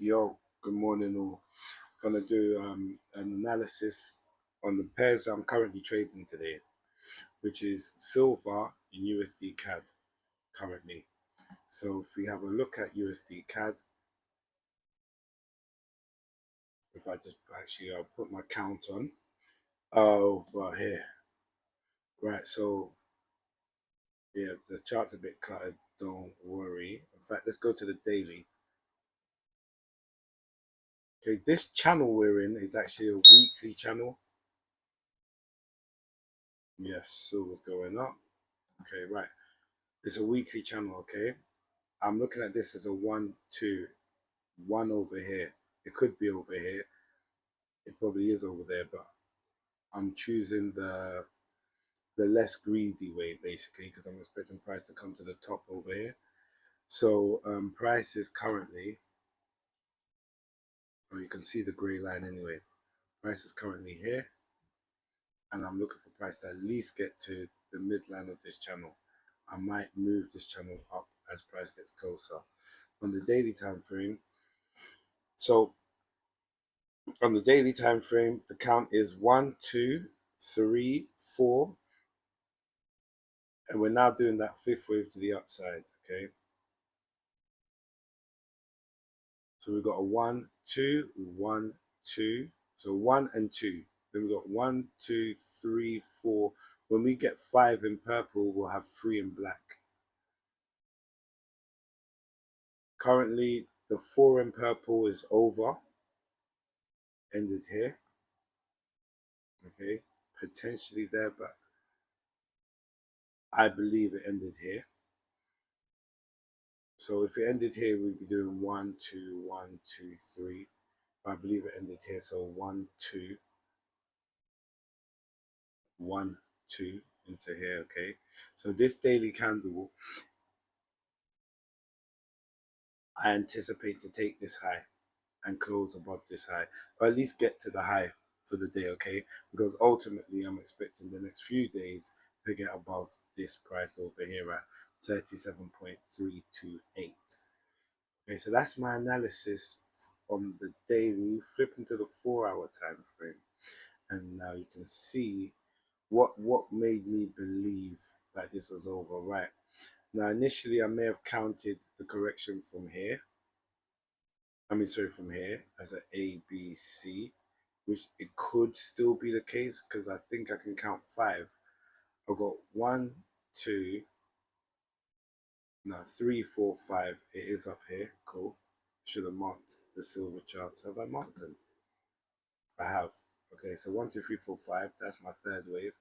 Yo, good morning all. Gonna do an analysis on the pairs I'm currently trading today, which is silver and USD CAD currently. So if we have a look at USD CAD, if I just I'll put my count on over here. Right, so yeah, the chart's a bit cluttered, don't worry. In fact, let's go to the daily. Okay, this channel we're in is actually a weekly channel. Yes, silver's going up. Okay, right. It's a weekly channel, okay? I'm looking at this as a 1, 2, 1 over here. It could be over here. It probably is over there, but I'm choosing the less greedy way basically because I'm expecting price to come to the top over here. So price is currently, oh, you can see the grey line anyway. Price is currently here, and I'm looking for price to at least get to the midline of this channel. I might move this channel up as price gets closer. On the daily time frame, so on the daily time frame, the count is 1, 2, 3, 4, and we're now doing that fifth wave to the upside. Okay, so we've got a 1, 2, 1, 2. So 1 and 2. Then we've got 1, 2, 3, 4. When we get 5 in purple, we'll have 3 in black. Currently, the 4 in purple is over, ended here. Okay, potentially there, but I believe it ended here. So if it ended here, we'd be doing 1, 2, 1, 2, 3. I believe it ended here. So 1, 2, 1, 2 into here. Okay. So this daily candle, I anticipate to take this high and close above this high, or at least get to the high for the day. Okay. Because ultimately, I'm expecting the next few days to get above this price over here at 37.328. Okay, so that's my analysis on the daily. Flipping to the 4-hour time frame, and now you can see what made me believe that this was over. Right now, initially I may have counted the correction from here. From here as an A, B, C, which it could still be the case because I think I can count 5. I've got 1, 2, no, 3, 4, 5. It is up here. Cool. Should have marked the silver charts. Have I marked them? I have. Okay, so 1, 2, 3, 4, 5. That's my third wave.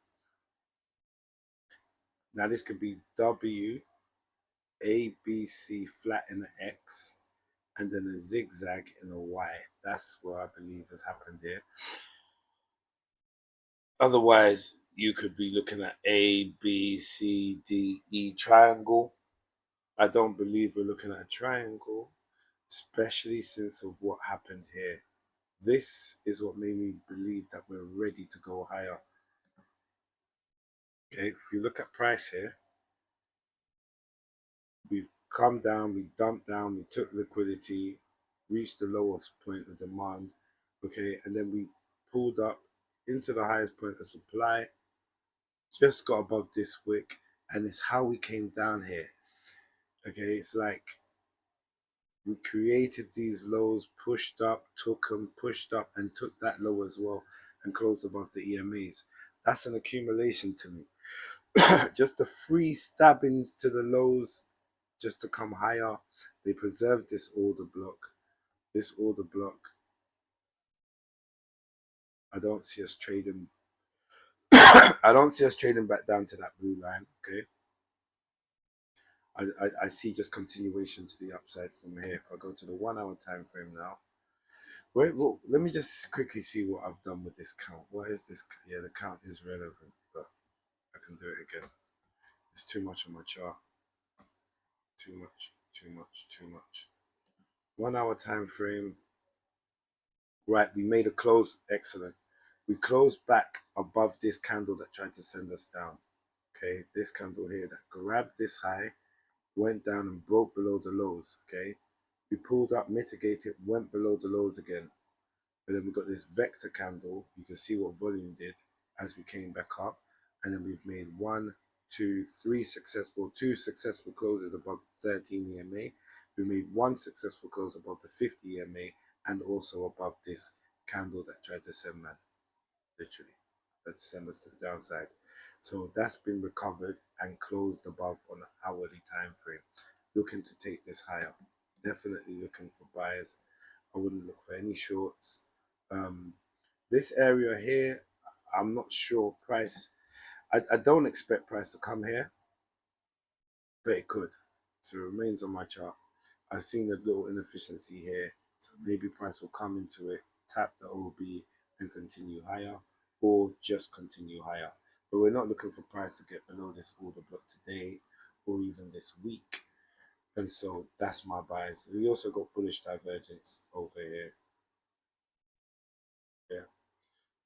Now this could be W, A, B, C flat in an X, and then a zigzag in a Y. That's what I believe has happened here. Otherwise, you could be looking at A, B, C, D, E triangle. I don't believe we're looking at a triangle, especially since of what happened here. This is what made me believe that we're ready to go higher. Okay, if you look at price here, we've come down, we dumped down, we took liquidity, reached the lowest point of demand, okay, and then we pulled up into the highest point of supply, just got above this wick, and it's how we came down here. Okay, it's like we created these lows, pushed up, took them, pushed up, and took that low as well, and closed above the EMAs. That's an accumulation to me. Just the free stabbings to the lows just to come higher. They preserved this order block. This order block, I don't see us trading. I don't see us trading back down to that blue line. Okay. I see just continuation to the upside from here. If I go to the 1-hour time frame now, wait, well, let me just quickly see what I've done with this count. What is this? Yeah, the count is relevant, but I can do it again. It's too much on my chart. Too much, too much, too much. 1-hour time frame. Right, we made a close. Excellent. We closed back above this candle that tried to send us down. Okay, this candle here that grabbed this high, went down and broke below the lows. Okay, We pulled up, mitigated, went below the lows again. But then we got this vector candle. You can see what volume did as we came back up. And then we've made two successful closes above the 13 EMA. We made one successful close above the 50 EMA and also above this candle that tried to send man, literally, tried to send us to the downside. So that's been recovered and closed above on an hourly time frame. Looking to take this higher. Definitely looking for buyers. I wouldn't look for any shorts. This area here, I'm not sure price. I don't expect price to come here, but it could. So it remains on my chart. I've seen a little inefficiency here, so maybe price will come into it, tap the OB and continue higher, or just continue higher. But we're not looking for price to get below this order block today or even this week. And so that's my buys. We also got bullish divergence over here. Yeah.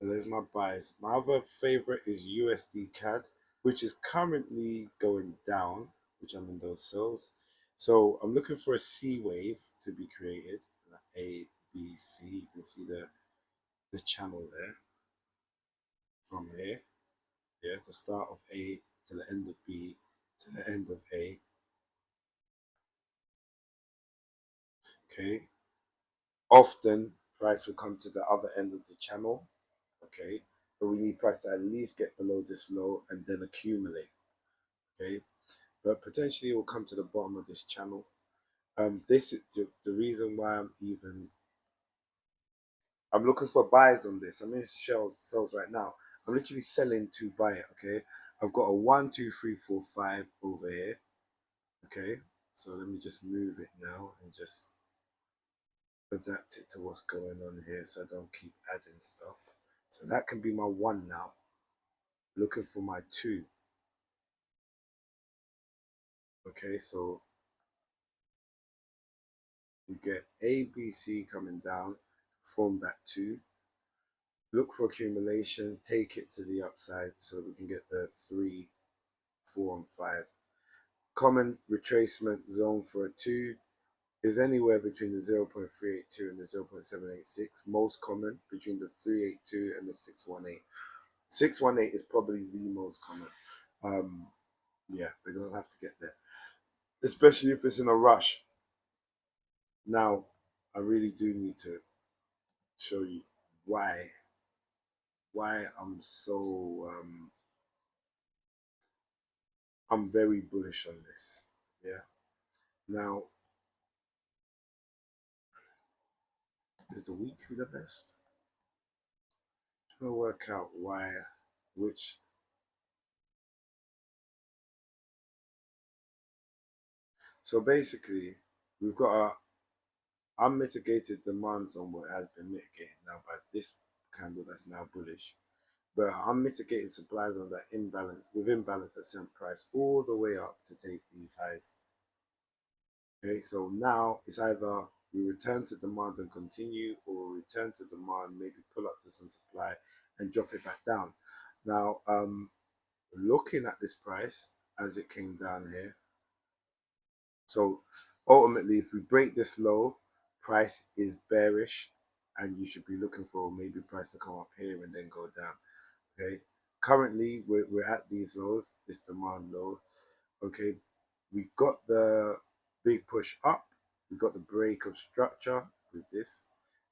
So there's my buys. My other favorite is USDCAD, which is currently going down, which I'm in those sells. So I'm looking for a C wave to be created. A, B, C. You can see the channel there from here. Yeah, the start of A to the end of B to the end of A. Okay. Often price will come to the other end of the channel. Okay. But we need price to at least get below this low and then accumulate. Okay. But potentially it will come to the bottom of this channel. This is the reason why I'm looking for buys on this. I'm in sells right now. I'm literally selling to buy it. Okay, I've got a 1, 2, 3, 4, 5 over here. Okay, so let me just move it now and just adapt it to what's going on here, so I don't keep adding stuff. So that can be my 1 now. Looking for my 2. Okay, so we get A, B, C coming down, form that 2. Look for accumulation, take it to the upside so we can get the 3, 4, and 5. Common retracement zone for a 2 is anywhere between the 0.382 and the 0.786. Most common between the 382 and the 618. 618 is probably the most common. Yeah, but it doesn't have to get there, especially if it's in a rush. Now, I really do need to show you why I'm very bullish on this. Yeah. Now, is the weekly the best? I'm trying to work out which. So basically, we've got a unmitigated demand on what has been mitigated now by this candle that's now bullish. But unmitigated supplies on that imbalance, with imbalance at sent price all the way up to take these highs. Okay, so now it's either we return to demand and continue, or return to demand, maybe pull up to some supply and drop it back down. Now, looking at this price as it came down here, so ultimately, if we break this low, price is bearish, and you should be looking for maybe price to come up here and then go down. Okay, currently we're at these lows, this demand low. Okay, we got the big push up, we got the break of structure with this,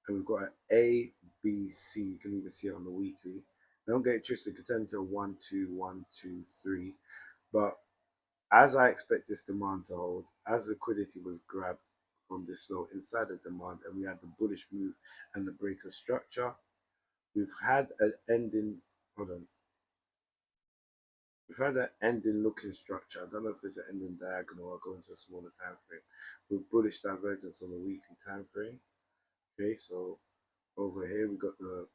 and we've got an A, B, C. You can even see it on the weekly. Don't get it twisted, it could turn to 1, 2, 1, 2, 3, but as I expect this demand to hold, as liquidity was grabbed from this low inside the demand, and we had the bullish move and the break of structure, we've had an ending. Hold on. We've had an ending looking structure. I don't know if it's an ending diagonal or go into a smaller time frame with bullish divergence on the weekly time frame. Okay, so over here we got the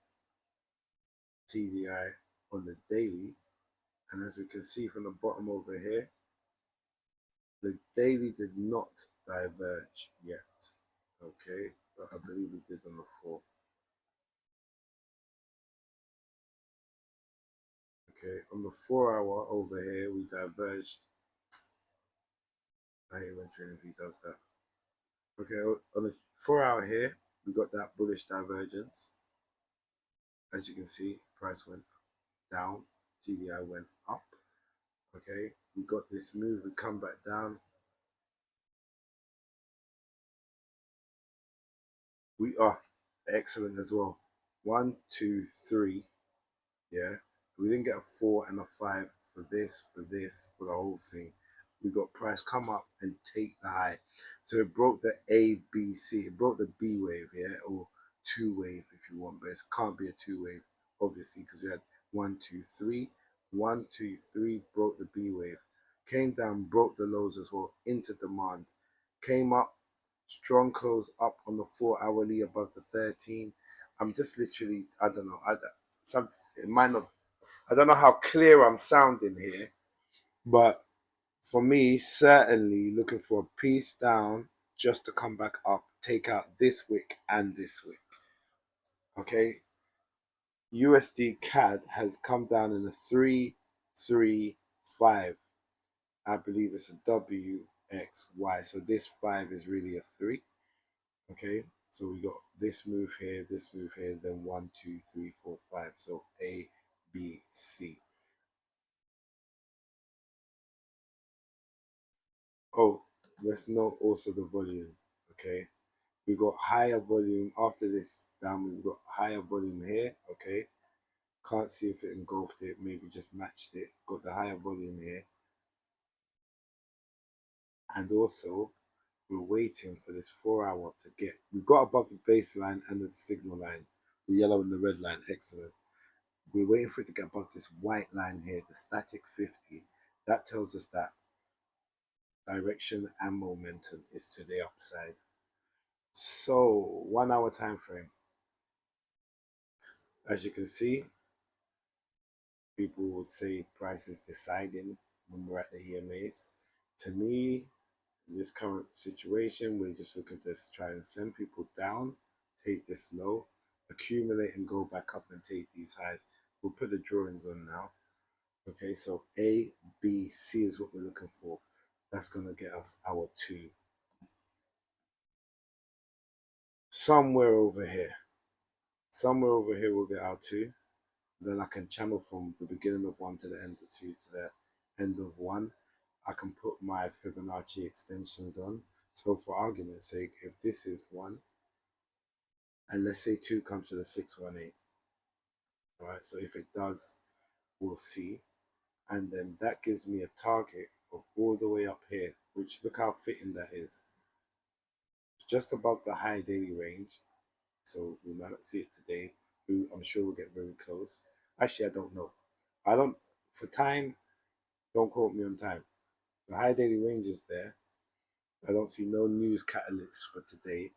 TDI on the daily, and as we can see from the bottom over here, the daily did not diverge yet. Okay, but I believe we did on the 4. Okay, on the 4 hour over here, we diverged. I hate when trading view does that. Okay, on the 4 hour here, we got that bullish divergence. As you can see, price went down, TDI went up. Okay, we got this move, we come back down. We are excellent as well. 1, 2, 3. Yeah, we didn't get a 4 and a 5 for for the whole thing. We got price come up and take the high. So it broke the A, B, C. It broke the B wave, yeah, or two wave if you want, but it can't be a two wave, obviously, because we had 1, 2, 3. 1, 2, 3 broke the B wave. Came down, broke the lows as well, into demand. Came up, strong close up on the 4 hourly above the 13. I'm just literally, I don't know. Some it might not. I don't know how clear I'm sounding here, but for me, certainly looking for a piece down just to come back up, take out this wick and this wick. Okay, USD CAD has come down in a 3, 3, 5. I believe it's a WXY. So this 5 is really a 3. Okay, so we got this move here, then 1, 2, 3, 4, 5. So A, B, C. Oh, let's note also the volume. Okay, we got higher volume after this down. We've got higher volume here. Okay, can't see if it engulfed it. Maybe just matched it. Got the higher volume here, and also we're waiting for this 4 hour to get. We got above the baseline and the signal line, the yellow and the red line. Excellent. We're waiting for it to get above this white line here, the static 50. That tells us that direction and momentum is to the upside. So 1 hour time frame. As you can see, people would say price is deciding when we're at the EMAs. To me, in this current situation, we're just looking to try and send people down, take this low, accumulate and go back up and take these highs. We'll put the drawings on now. Okay, so A, B, C is what we're looking for. That's going to get us our 2. Somewhere over here. Somewhere over here we'll get our 2. Then I can channel from the beginning of 1 to the end of 2 to the end of 1. I can put my Fibonacci extensions on. So for argument's sake, if this is 1, and let's say 2 comes to the 618, all right, so if it does, we'll see. And then that gives me a target of all the way up here, which look how fitting that is. Just above the high daily range. So we might not see it today. I'm sure we'll get very close. Actually, I don't know. I don't, for time, don't quote me on time. The high daily range is there. I don't see no news catalysts for today.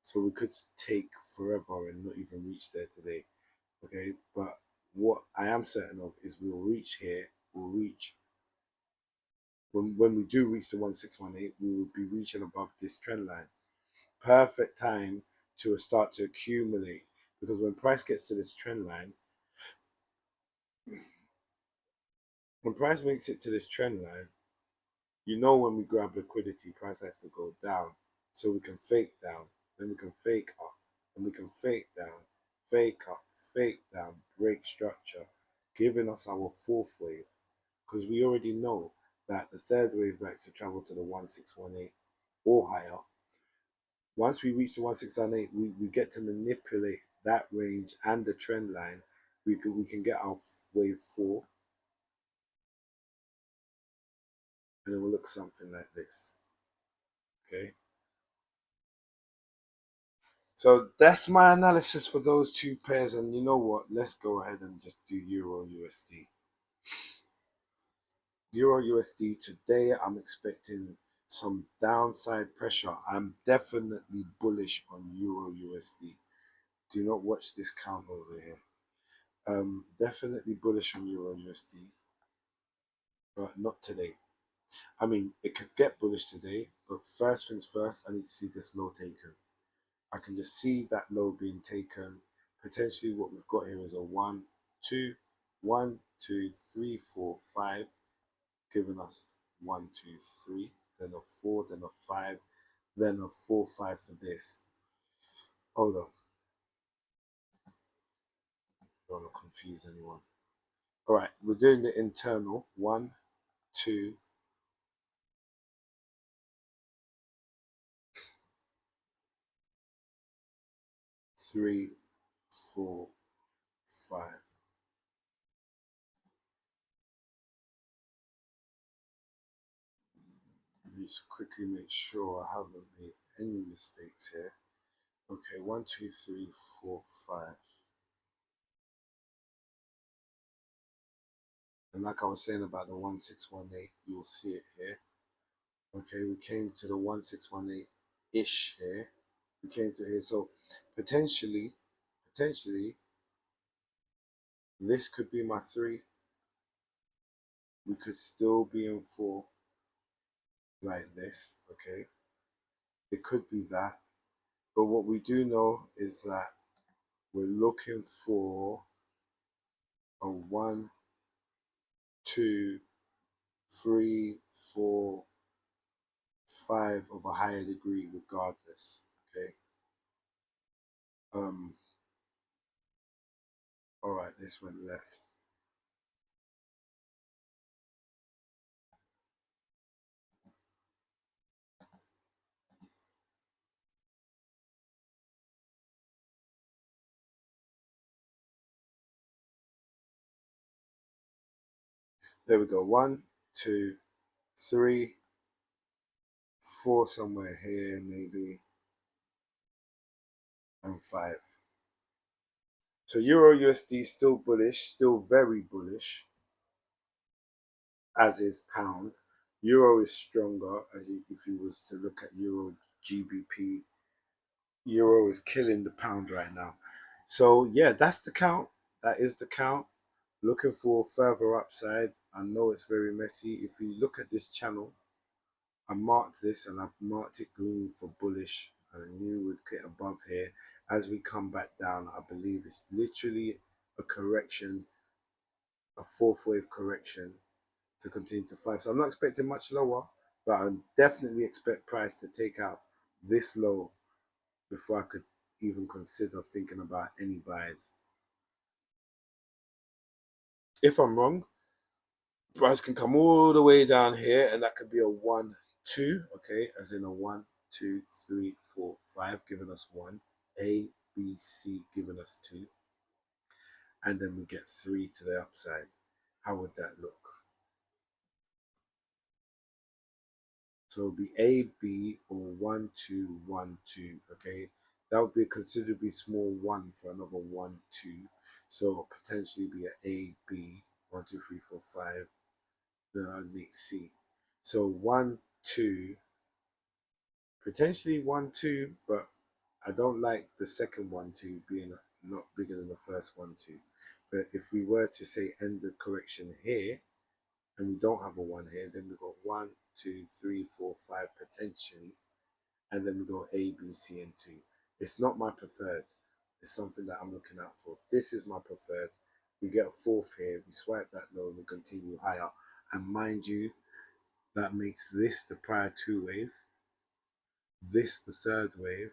So we could take forever and not even reach there today. Okay. But what I am certain of is we'll reach here. We'll reach, when we do reach the 1618, we will be reaching above this trend line. Perfect time to start to accumulate, because when price gets to this trend line, when price makes it to this trend line, you know, when we grab liquidity, price has to go down. So we can fake down, then we can fake up, and we can fake down, fake up, fake down, break structure, giving us our 4th wave. Because we already know that the 3rd wave likes to travel to the 1618 or higher. Once we reach the 1618, we get to manipulate that range and the trend line. We can get our wave 4, and it will look something like this. Okay. So that's my analysis for those 2 pairs. And you know what? Let's go ahead and just do Euro USD. Euro USD today, I'm expecting some downside pressure. I'm definitely bullish on Euro USD. Do not watch this count over here. Definitely bullish on Euro USD, but not today. I mean, it could get bullish today, but first things first, I need to see this low taken. I can just see that low being taken. Potentially what we've got here is a 1, 2, 1, 2, 3, 4, 5, giving us 1, 2, 3, then a 4, then a 5, then a 4-5 for this. Hold on. Don't want to confuse anyone. All right, we're doing the internal. 1, 2, 3, 4, 5. Let me just quickly make sure I haven't made any mistakes here. Okay, 1, 2, 3, 4, 5. And like I was saying about the 1618, you'll see it here. Okay, we came to the 1618-ish here. We came to here. So potentially, this could be my 3. We could still be in 4 like this. Okay, it could be that. But what we do know is that we're looking for a 1, 2, 3, 4, 5 of a higher degree regardless. Okay. All right, this went left. There we go. 1, 2, 3, 4 somewhere here maybe, and 5. So Euro USD still bullish, still very bullish, as is pound. Euro is stronger, if you was to look at Euro GBP. Euro is killing the pound right now. So yeah, that's the count. That is the count. Looking for further upside. I know it's very messy. If you look at this channel, I marked this and I've marked it green for bullish. I knew we'd get above here. As we come back down, I believe it's literally a correction, a 4th wave correction to continue to 5. So I'm not expecting much lower, but I definitely expect price to take out this low before I could even consider thinking about any buys. If I'm wrong, price can come all the way down here, and that could be a 1, 2, okay, as in a 1, 2, 3, 4, 5, giving us 1, A, B, C, giving us 2, and then we get 3 to the upside. How would that look? So it'll be A, B, or 1, 2, 1, 2, okay? That would be a considerably small 1 for another 1, 2. So potentially be an A, B, 1, 2, 3, 4, 5. Then I'd make C. So 1, 2, potentially 1, 2, but I don't like the second 1, 2 being a lot bigger than the first 1, 2. But if we were to say end the correction here, and we don't have a 1 here, then we've got 1, 2, 3, 4, 5 potentially, and then we go A, B, C, and 2. It's not my preferred. It's something that I'm looking out for. This is my preferred. We get a 4th here, we swipe that low, and we continue higher. And mind you, that makes this the prior 2 wave, this the 3rd wave,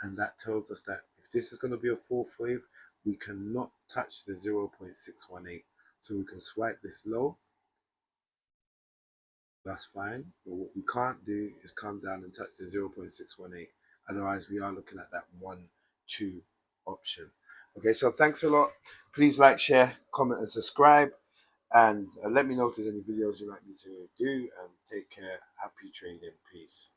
and that tells us that if this is going to be a 4th wave, we cannot touch the 0.618. So we can swipe this low, that's fine, but what we can't do is come down and touch the 0.618. Otherwise, we are looking at that 1, 2 option. Okay, so thanks a lot. Please like, share, comment, and subscribe. And let me know if there's any videos you'd like me to do. And take care. Happy trading. Peace.